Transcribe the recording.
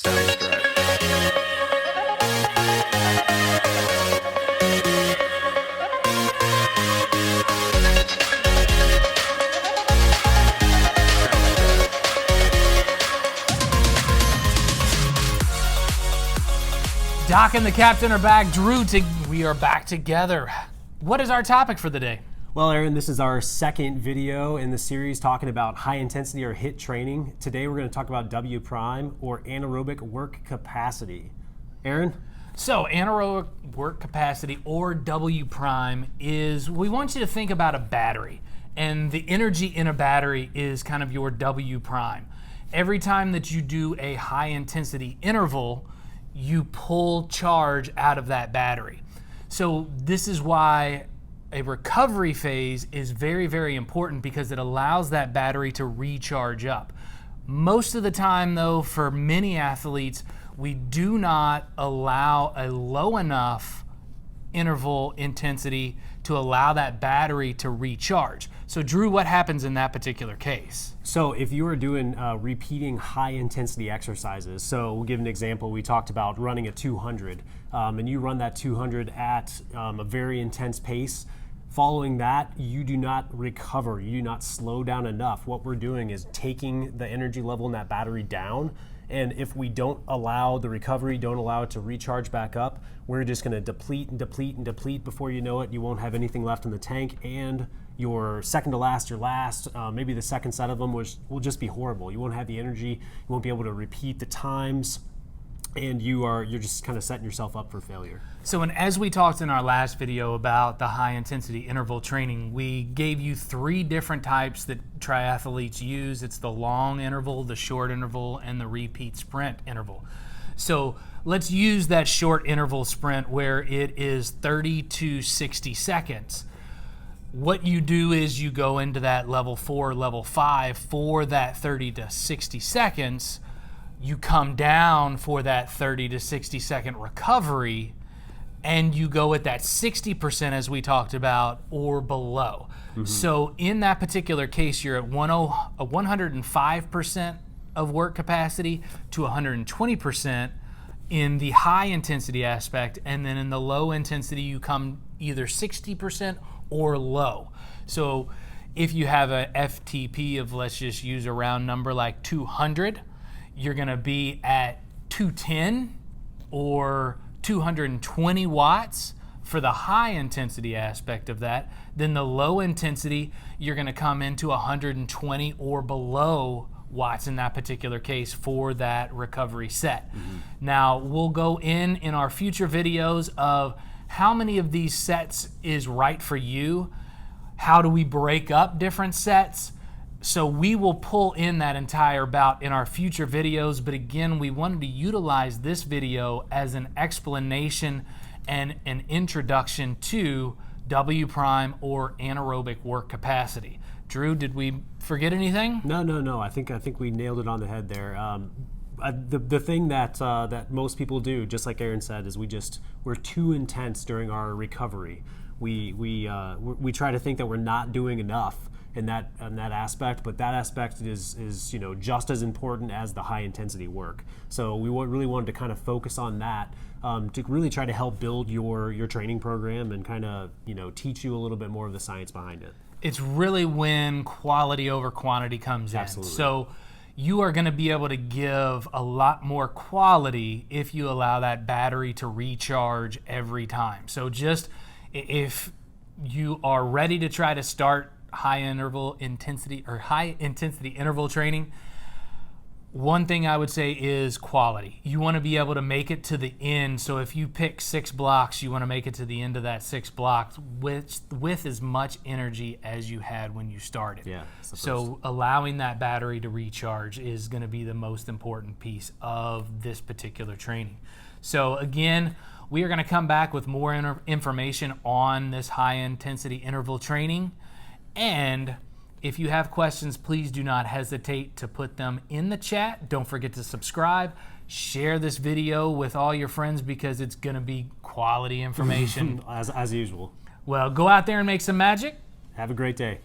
Settings correct. Doc and the Captain are back. Drew, we are back together. What is our topic for the day? Well, Aaron, this is our second video in the series talking about high intensity or HIIT training. Today we're going to talk about W prime or anaerobic work capacity. Aaron? So anaerobic work capacity or W prime is, we want you to think about a battery, and the energy in a battery is kind of your W prime. Every time that you do a high intensity interval, you pull charge out of that battery. So this is why a recovery phase is very, very important, because it allows that battery to recharge up. Most of the time though, for many athletes, we do not allow a low enough interval intensity to allow that battery to recharge. So Drew, what happens in that particular case? So if you are doing repeating high intensity exercises, so we'll give an example. We talked about running a 200 and you run that 200 at a very intense pace. Following that, you do not recover, you do not slow down enough. What we're doing is taking the energy level in that battery down, and if we don't allow the recovery, don't allow it to recharge back up, we're just gonna deplete and deplete and deplete. Before you know it, you won't have anything left in the tank, and your second to last, your last, maybe the second set of them will just be horrible. You won't have the energy, you won't be able to repeat the times, and you're just kind of setting yourself up for failure. So, and as we talked in our last video about the high intensity interval training, we gave you 3 different types that triathletes use. It's the long interval, the short interval, and the repeat sprint interval. So let's use that short interval sprint where it is 30 to 60 seconds. What you do is you go into that level 4, level 5 for that 30 to 60 seconds. You come down for that 30 to 60 second recovery, and you go at that 60% as we talked about or below. Mm-hmm. So in that particular case, you're at 105% of work capacity to 120% in the high intensity aspect, and then in the low intensity you come either 60% or low. So if you have a FTP of, let's just use a round number like 200, you're gonna be at 210 or 220 watts for the high intensity aspect of that. Then the low intensity, you're gonna come into 120 or below watts in that particular case for that recovery set. Mm-hmm. Now, we'll go in our future videos of how many of these sets is right for you. How do we break up different sets? So we will pull in that entire bout in our future videos, but again, we wanted to utilize this video as an explanation and an introduction to W prime or anaerobic work capacity. Drew, did we forget anything? No. I think we nailed it on the head there. The thing that most people do, just like Aaron said, is we're too intense during our recovery. We try to think that we're not doing enough in that aspect, but that aspect is just as important as the high intensity work. So we really wanted to kind of focus on that to really try to help build your training program and kind of teach you a little bit more of the science behind it. It's really when quality over quantity comes Absolutely. in. So you are going to be able to give a lot more quality if you allow that battery to recharge every time. So just if you are ready to try to start high intensity interval training, one thing I would say is quality. You want to be able to make it to the end. So if you pick 6 blocks, you want to make it to the end of that 6 blocks with as much energy as you had when you started. Yeah. So allowing that battery to recharge is going to be the most important piece of this particular training. So again, we are going to come back with more information on this high intensity interval training. And if you have questions, please do not hesitate to put them in the chat. Don't forget to subscribe. Share this video with all your friends because it's going to be quality information. As usual. Well, go out there and make some magic. Have a great day.